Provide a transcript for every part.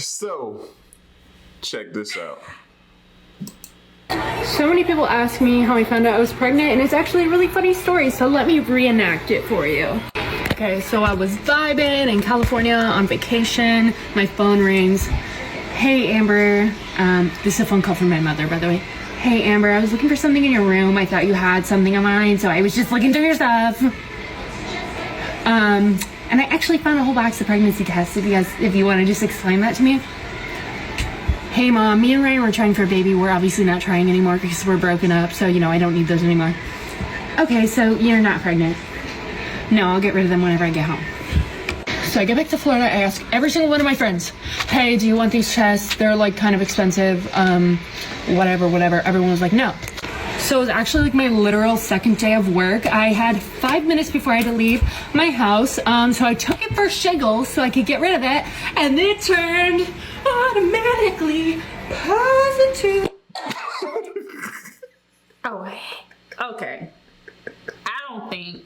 So, check this out. So many people ask me how I found out I was pregnant, and it's actually a really funny story, so let me reenact it for you. Okay, so I was vibing in California on vacation. My phone rings. Hey, Amber. This is a phone call from my mother, by the way. Hey, Amber, I was looking for something in your room. I thought you had something of mine, so I was just looking through your stuff. And I actually found a whole box of pregnancy tests if you want to just explain that to me. Hey Mom, me and Ryan were trying for a baby. We're obviously not trying anymore because we're broken up, so I don't need those anymore. Okay, so you're not pregnant. No, I'll get rid of them whenever I get home. So I get back to Florida, I ask every single one of my friends, hey, do you want these tests? They're like kind of expensive, whatever. Everyone was like, no. So it was actually like my literal second day of work. I had 5 minutes before I had to leave my house. So I took it for shiggle so I could get rid of it. And then it turned automatically positive. Oh, okay. I don't think.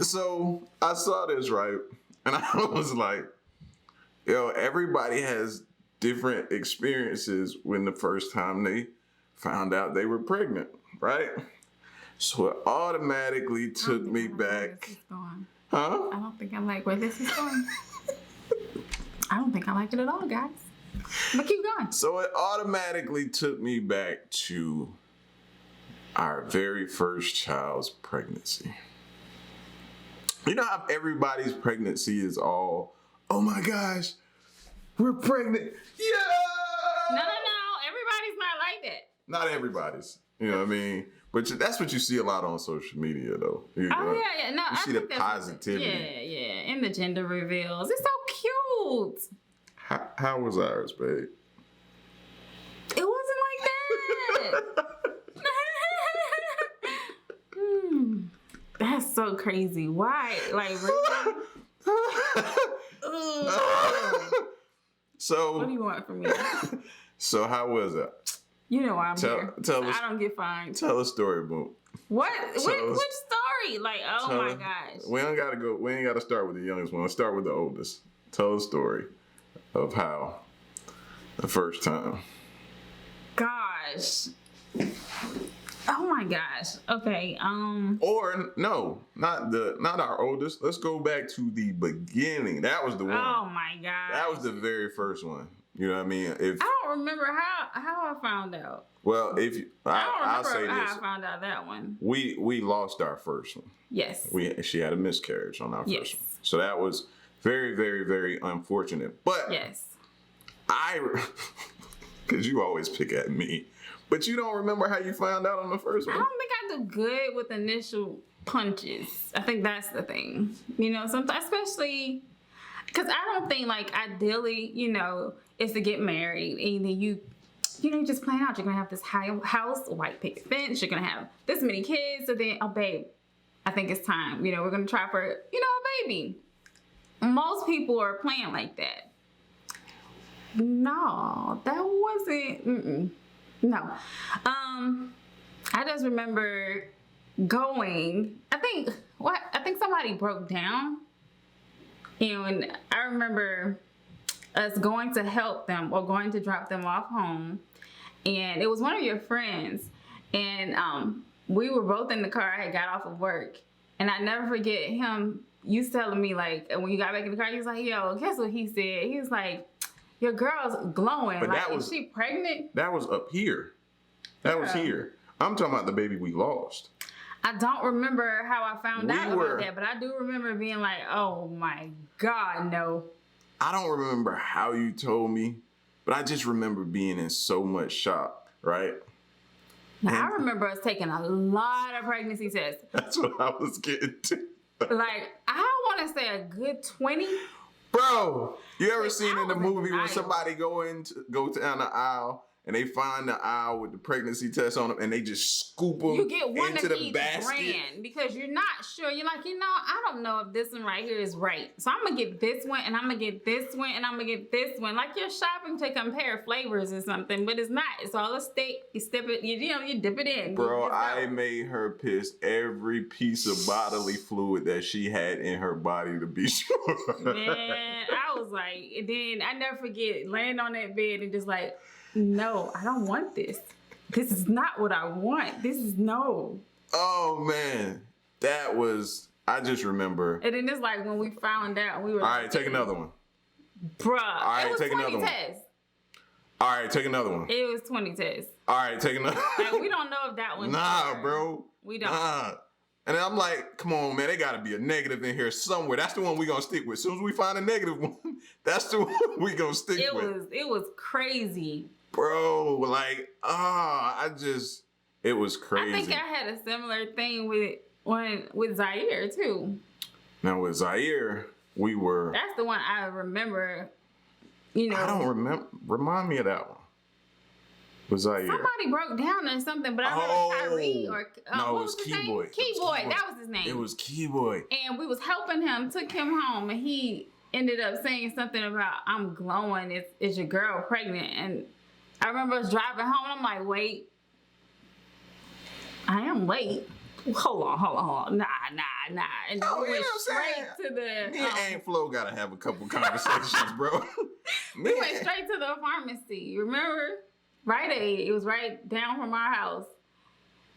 So, I saw this, right? And I was like, everybody has different experiences when the first time they found out they were pregnant, right? So it automatically took me back. Huh? I don't think I like where this is going. I don't think I like it at all, guys. But keep going. So it automatically took me back to our very first child's pregnancy. You know how everybody's pregnancy is all, oh my gosh, we're pregnant. Yeah! No. Everybody's not like that. Not everybody's, you know what I mean? But that's what you see a lot on social media, though. Yeah. No, you see the positivity. Yeah. And the gender reveals. It's so cute. How was ours, babe? It wasn't like that. That's so crazy. Why? Like, really? So. What do you want from me? So how was it? You know why I'm here. I don't get fined. Tell a story, boo. What? Which story? Like, my gosh. We ain't gotta start with the youngest one. Let's start with the oldest. Tell a story of how the first time. Gosh. Oh my gosh. Okay. Or no, not our oldest. Let's go back to the beginning. That was the one. Oh my gosh. That was the very first one. You know what I mean? I don't remember how I found out. Well, I'll say this. How I found out that one. We lost our first one. Yes. She had a miscarriage on our first yes. one. So that was very, very, very unfortunate. But yes. Because you always pick at me. But you don't remember how you found out on the first one? I don't think I do good with initial punches. I think that's the thing. Sometimes, especially because I don't think, like, ideally, is to get married and then you just plan out. You're going to have this house, white picket fence. You're going to have this many kids. So then, oh, babe, I think it's time. We're going to try for, a baby. Most people are playing like that. No, that wasn't. No. I just remember going. I think somebody broke down. And I remember us going to help them or going to drop them off home. And it was one of your friends. And we were both in the car. I had got off of work. And I never forget him. You was telling me, like, when you got back in the car, he was like, yo, guess what he said? He was like, your girl's glowing. But like, is she pregnant? That was up here. That was here. I'm talking about the baby we lost. I don't remember how I found out about that, but I do remember being like, oh my God, no. I don't remember how you told me, but I just remember being in so much shock, right? Now, I remember us taking a lot of pregnancy tests. That's what I was getting to. Like, I want to say a good 20. Bro, you ever seen in the movie when somebody go down the aisle and they find the aisle with the pregnancy test on them, and they just scoop them You get one into of the each basket. brand because you're not sure. You're like, I don't know if this one right here is right. So I'm gonna get this one, and I'm gonna get this one, and I'm gonna get this one. Like you're shopping to compare flavors or something, but it's not. It's all a steak. You step it. You dip it in. Bro, You just I go. made her piss every piece of bodily fluid that she had in her body to be sure. Man, I was like, and then I never forget laying on that bed and just like, no, I don't want this. This is not what I want. This is no. Oh man, that was. I just remember. And then it's like when we found out, we were All right, take another one. Bruh. right, it was take 20 another one. tests. All right, take another one. It was 20 tests. All right, take another. Like, we don't know if that one's Nah, sure. bro. We don't. Nah. And I'm like, come on, man, they gotta be a negative in here somewhere. That's the one we gonna stick with. As soon as we find a negative one, that's the one we gonna stick with. It was crazy. Bro, like, it was crazy. I think I had a similar thing with Zaire too. Now with Zaire, we were. That's the one I remember. I don't remember. Remind me of that one. With Zaire. Somebody broke down or something, but I remember Tyree or no, what it was his Key name? Boy. Key Boy, that was his name. It was Key Boy. And we was helping him, took him home, and he ended up saying something about I'm glowing. Is your girl pregnant? And I remember us driving home. And I'm like, wait, I am late. Hold on. Nah. And then we went straight to the. Me and Aunt Flo gotta have a couple conversations, bro. We went straight to the pharmacy. Remember? Rite Aid. It was right down from our house.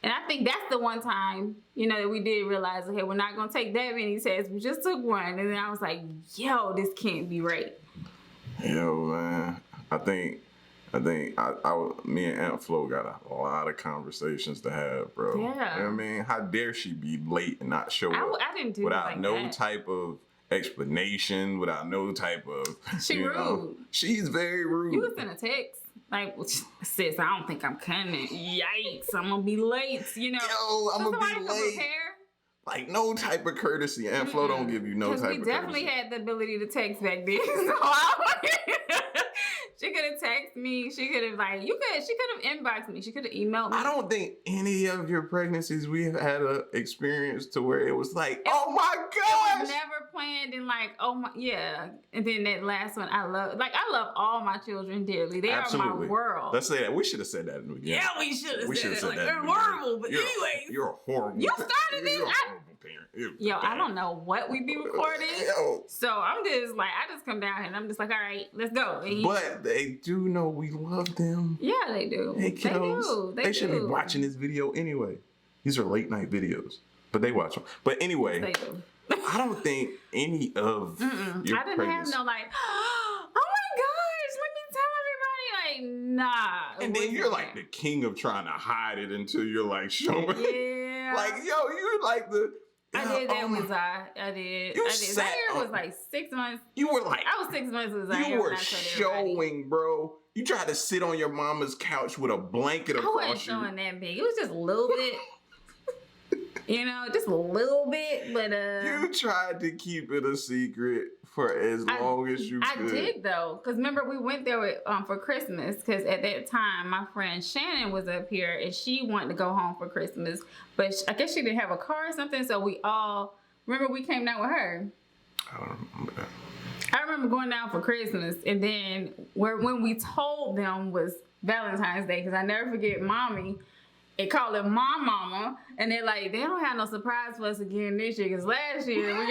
And I think that's the one time, that we did realize, okay, we're not going to take that many tests. We just took one. And then I was like, yo, this can't be right. Yo, man. I think me and Aunt Flo got a lot of conversations to have, bro. Yeah. You know what I mean? How dare she be late and not show up? I didn't do without like no that. type of explanation, without no type of. She rude. She's very rude. You was in a text. Like, sis, I don't think I'm coming. Yikes, I'm going to be late, Yo, I'm gonna be late. Prepare. Like no type of courtesy. Aunt Flo don't give you no type of courtesy. Because we definitely had the ability to text back then. So she could have texted me. She could have she could have inboxed me. She could have emailed me. I don't think any of your pregnancies we've had a experience to where it was like, oh my It was gosh. never planned and like, oh my, yeah. And then that last one, I love all my children dearly. They are my world. Let's say that. We should have said that in the beginning. Yeah, we should have said said it. that. They're horrible, but anyways. You're a horrible. You started You're it. a horrible parent. Yo, I don't know what we be recording. Yo. So I'm just like, I just come down here and I'm just like, all right, let's go. And But they do know we love them. yeah, they do. Hey, kiddos. They should be do. watching this video anyway. These are late night videos, but they watch them. But anyway, They do. I don't think any of your I didn't have pregnancy. no like, oh my gosh, let me tell everybody. Like, nah. And then you're like the king of trying to hide it until you're like showing. Yeah. Like, yo, you're like the. I did that oh with my- Zai. I did. You I did. sat Zaire was on- like 6 months. You were like. I was 6 months with Zaire. You when were I told everybody. showing, bro. You tried to sit on your mama's couch with a blanket I wasn't across you. showing that big. It was just a little bit. Just a little bit, but You tried to keep it a secret for as long as you I could. did though, because remember we went there with, for Christmas. Because at that time, my friend Shannon was up here, and she wanted to go home for Christmas, but I guess she didn't have a car or something. So we all remember we came down with her. I don't remember that. I remember going down for Christmas, and then when we told them was Valentine's Day, because I never forget, Mommy. They call it Mom Mama, and they're like, they don't have no surprise for us again this year, because last year we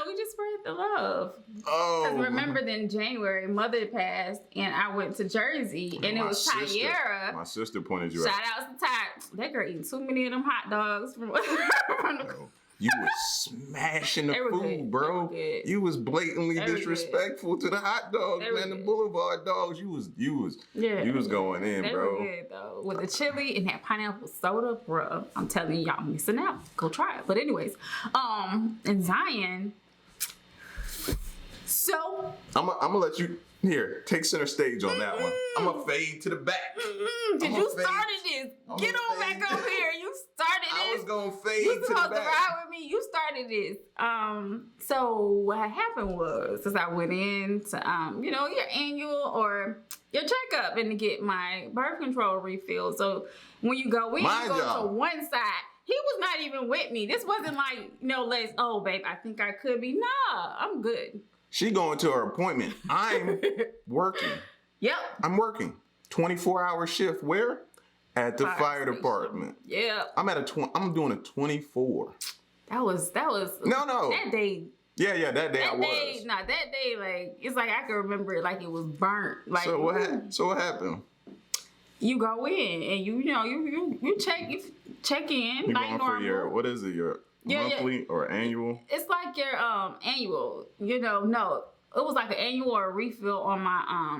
we just spread the love. Oh. Because remember, then January, Mother passed, and I went to Jersey, and it My was sister- Tyera. My sister pointed you Shout out. out to Ty. That girl eating too many of them hot dogs from the Bro, you was smashing the They were food, good. bro. They were good. You was blatantly They were good. disrespectful to the hot dogs, They were man. The good. Boulevard dogs. You was going in, They bro. were good though. With the chili and that pineapple soda, bro. I'm telling y'all, missing out. Go try it. But anyways, and Zion. So I'm gonna let you take center stage on that one. I'm gonna fade to the back. did I'ma you fade- started this? I'ma Get on fade. back up here. You started I this. was gonna fade You to the supposed to back. ride with me. You started this. So what happened was, as I went in to, your annual, or your checkup and to get my birth control refill. So when you go in, My you go job. to one side. He was not even with me. This wasn't like, let's, oh, babe, I think I could be. Nah, I'm good. She going to her appointment. I'm working. Yep. I'm working. 24-hour shift. Where? At the fire station. department. Yeah. I'm doing a 24. That was No. that day. Yeah, that day I was. That day, like, it's like I can remember it like it was burnt. Like, So what happened? you go in and you check in You like going normal. for your, what is it, your monthly or annual? It's like your annual. No, it was like an annual or a refill on my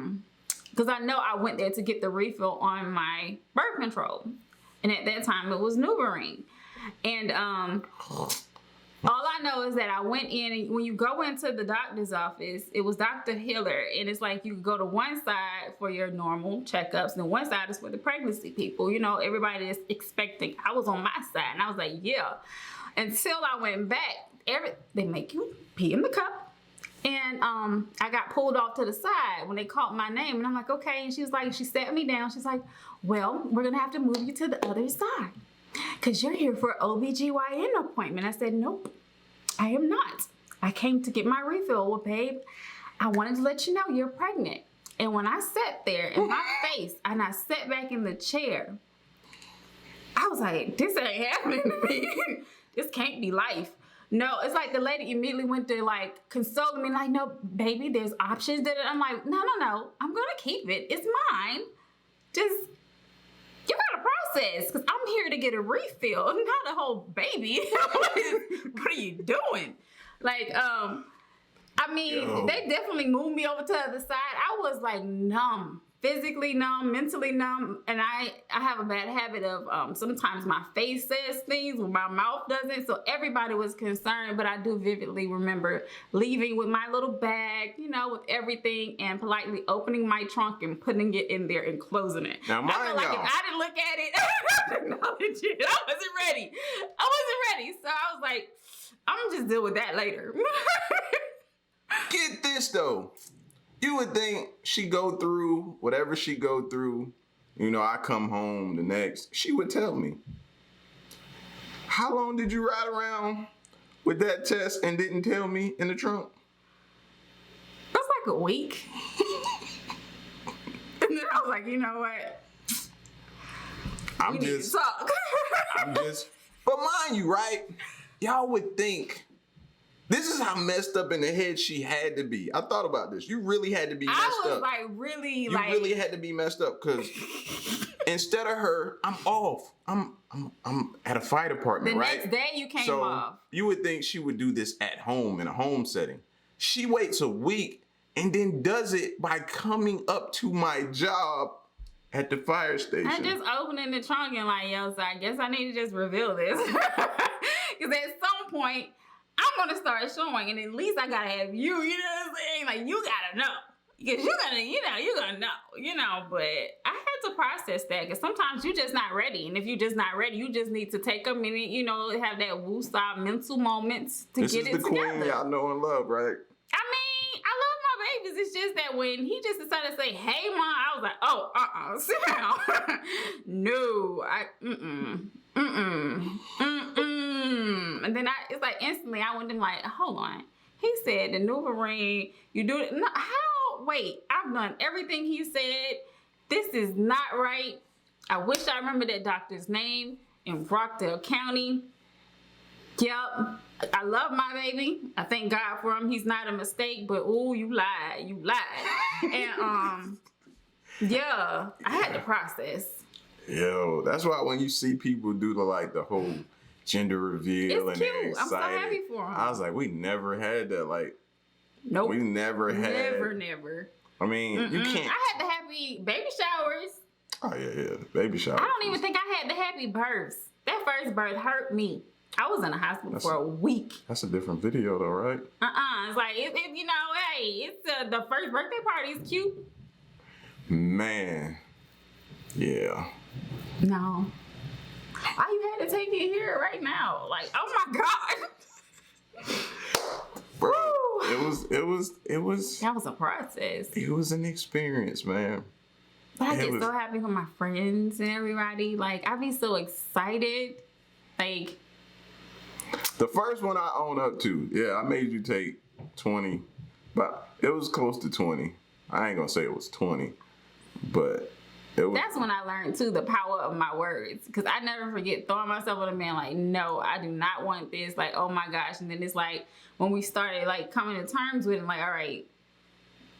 because I know I went there to get the refill on my birth control, and at that time it was NuvaRing, and all I know is that I went in, and when you go into the doctor's office, it was Dr. Hiller, and it's like you go to one side for your normal checkups, and one side is for the pregnancy people. Everybody is expecting. I was on my side, and I was like, yeah. Until I went back, they make you pee in the cup, and I got pulled off to the side when they called my name, and I'm like, okay. And she sat me down. She's like, well, we're gonna have to move you to the other side, because you're here for OBGYN appointment. I said, nope, I am not. I came to get my refill. Well, babe, I wanted to let you know you're pregnant. And when I sat there in my face and I sat back in the chair, I was like, this ain't happening to me. This can't be life. No, it's like the lady immediately went to like console me, like, no, baby, there's options. I'm like, no, I'm gonna keep it. It's mine. Just, you gotta process, because I'm here to get a refill, not a whole baby. What are you doing? Like, they definitely moved me over to the other side. I was like numb, physically numb, mentally numb, and I have a bad habit of sometimes my face says things when my mouth doesn't, so everybody was concerned, but I do vividly remember leaving with my little bag, with everything, and politely opening my trunk and putting it in there and closing it. Now, I felt like y'all. if I didn't look at it, I would acknowledge it. I wasn't ready. So I was like, I'm gonna just deal with that later. Get this though. You would think she go through whatever she go through. I come home the next. She would tell me. How long did you ride around with that test and didn't tell me in the trunk? That's like a week. And then I was like, you know what? We need to talk. But mind you, right? Y'all would think this is how messed up in the head she had to be. I thought about this. You really had to be messed up. I was like, really, You really had to be messed up, because instead of her, I'm off. I'm at a fire department, the right? next day you came so off. You would think she would do this at home in a home setting. She waits a week and then does it by coming up to my job at the fire station. I just opening the trunk and like, yo, so I guess I need to just reveal this. Because at some point, I'm gonna start showing, and at least I gotta have you. You know what I'm saying? Like, you gotta know, because you're gonna know. But I had to process that, because sometimes you're just not ready, and if you're just not ready, you just need to take a minute. Have that woosah mental moments to this get is it the together. queen y'all know and love, right? I mean, I love my babies. It's just that when he just decided to say, "Hey, Mom," I was like, "Oh, sit down." No, And then it's like instantly I went in like, hold on. He said the NuvaRing, you do it. No, how? Wait, I've done everything he said. This is not right. I wish I remember that doctor's name in Rockdale County. Yep. I love my baby. I thank God for him. He's not a mistake, but ooh, you lied. And yeah, I had to process. Yo, that's why when you see people do the whole gender reveal It's and cute. they're I'm so excited, happy for 'em. I was like, we never had that. Like, Nope. we never had. Never. I mean, you can't. I had the happy baby showers. Oh yeah, baby shower. I don't even think I had the happy births. That first birth hurt me. I was in the hospital for a week. That's a different video though, right? It's like, hey, it's the first birthday party is cute. Man, yeah. No. Why you had to take it here right now? Like, oh my God. Bro, Woo. it was. That was a process. It was an experience, man. But I It get was- so happy for my friends and everybody. Like, I be so excited. Like, The first one I own up to, yeah, I made you take 20, but it was close to 20. I ain't gonna say it was 20, but it was. that's when I learned too the power of my words. Because I never forget throwing myself on a man like, no, I do not want this. Like, oh my gosh. And then it's like when we started like coming to terms with it, like, all right,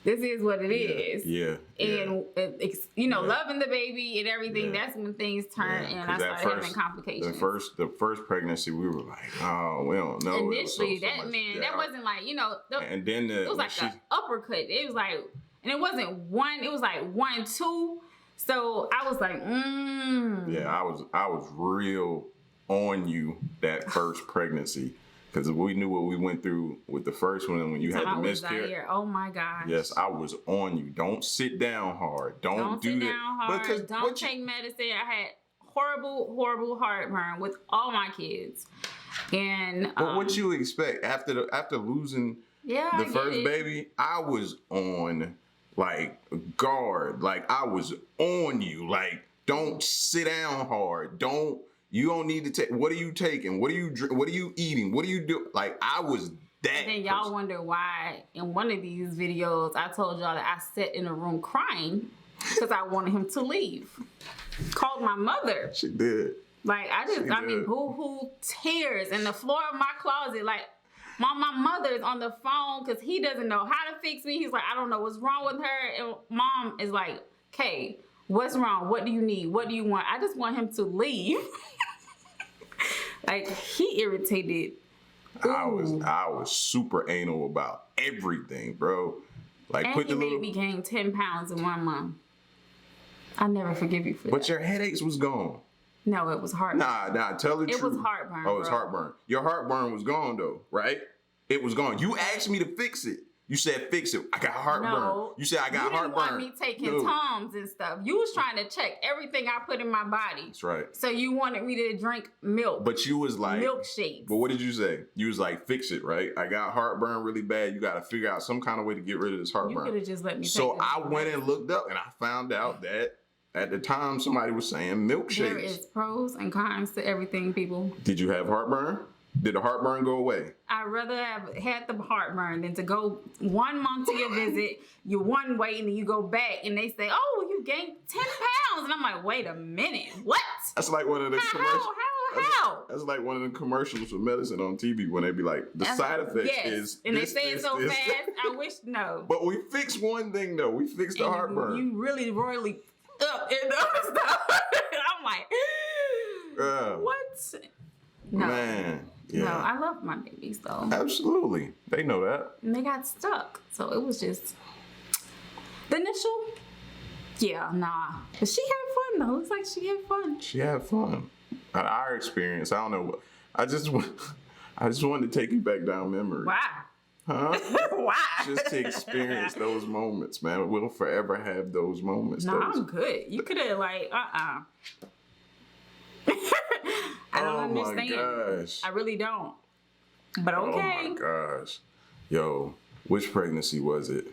this is what it is. Yeah. And it's, you know, loving the baby and everything. Yeah. That's when things turn, Yeah, and I 'cause that started having complications. The first pregnancy, we were like, oh, we don't know. It was so Initially, that much man, that doubt. wasn't like, you know, And then it was like an uppercut. It was like, and it wasn't one. It was like 1, 2. So I was like, Yeah, I was real on you that first pregnancy because we knew what we went through with the first one, and when you had I the was miscarriage. Zaire. Oh my gosh. Yes, I was on you. Don't sit down hard. Don't do sit that. down hard. Because Don't what you- take medicine. I had horrible heartburn with all my kids. And But what you expect after losing yeah, the I get first it. baby? I was on like guard. Like I was on you. Like don't sit down hard. You don't need to take. What are you taking? What are you eating? What do you do? Like I was that. And then y'all person. wonder why in one of these videos I told y'all that I sat in a room crying because I wanted him to leave. Called my mother. She did. Like I She mean did. boo-hoo tears in the floor of my closet. Like my mother is on the phone because he doesn't know how to fix me. He's like, I don't know what's wrong with her. And mom is like, Kay, what's wrong? What do you need? What do you want? I just want him to leave. Like he irritated. I Ooh. was super anal about everything, bro. Like And put he the made little. me gain 10 pounds in 1 month. I never forgive you for But that. your headaches was gone. No, it was hard. Nah, tell the It truth. was heartburn, Oh, it's bro. heartburn. Your heartburn was gone though, right? It was gone. You asked me to fix it. You said fix it. I got heartburn. No, You said I got you didn't heartburn. want me taking No. Tums and stuff. You was trying to check everything I put in my body. That's right. So you wanted me to drink milk, But you was like, milkshakes. but what did you say? You was like, fix it, right? I got heartburn really bad. You got to figure out some kind of way to get rid of this You could heartburn. have just let me. So take I it. went and looked up and I found out that at the time somebody was saying There milkshakes. is pros and cons to everything, people. Did you have heartburn? Did the heartburn go away? I'd rather have had the heartburn than to go 1 month to your visit, you one way, and then you go back and they say, "Oh, you gained 10 pounds," and I'm like, "Wait a minute, what? That's like one of the commercials. How?" That's like one of the commercials for medicine on TV when they be like, the side effect yes. is and this, they say it this, so this. fast. I wish no. But we fixed one thing though. We fixed the And heartburn. You really royally up in the other stuff. I'm like, what? No. Man, yeah. No, I love my babies though. Absolutely. They know that. And they got stuck. So it was just the initial. Yeah, nah. But she had fun though. Looks like she had fun. She had fun. Our experience, I don't know what. I just wanted to take you back down memory. Wow. Huh? Wow. Just to experience those moments, man. We'll forever have those moments. No, those- I'm good. You could have like, I don't Oh my understand. gosh. I really don't. But okay. Oh my gosh. Yo, which pregnancy was it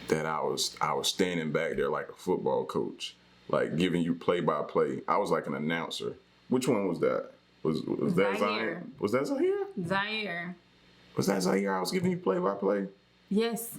that I was standing back there like a football coach, like giving you play by play? I was like an announcer. Which one was that? Was that Zaire. Zaire? Was that Zaire? Zaire. Was that Zaire? I was giving you play by play? Yes.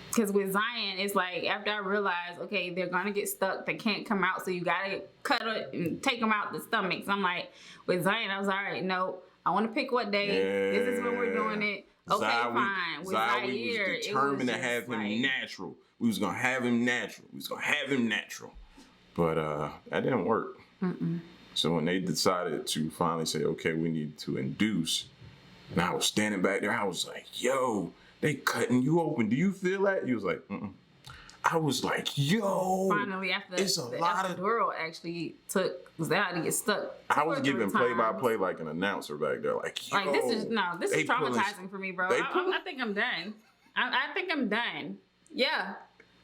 Because with Zion, it's like after I realized, okay, they're going to get stuck. They can't come out. So you got to cut it and take them out the stomachs. I'm like, with Zion, I was all right. No, I want to pick what day. This is when we're doing it. Okay, fine. With Zaire, we was it determined to just have him like- natural. We was going to have him natural. But that didn't work. So when they decided to finally say, okay, we need to induce, and I was standing back there, I was like, yo, they cutting you open. Do you feel that? He was like, mm-mm. I was like, yo. Finally, after it's a the lot of. epidural actually took Zion to get stuck. I was 2 or 3 giving play by times. play like an announcer back there. Like, yo. Like this they is pulling- traumatizing for me, bro. they I pulling- think I'm done. I think I'm done. Yeah,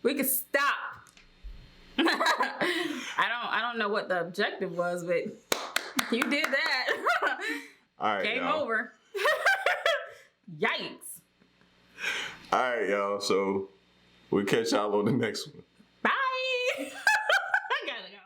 we could stop. I don't know what the objective was, but you did that. All right, Game y'all. over. Yikes. All right, y'all. So we'll catch y'all on the next one.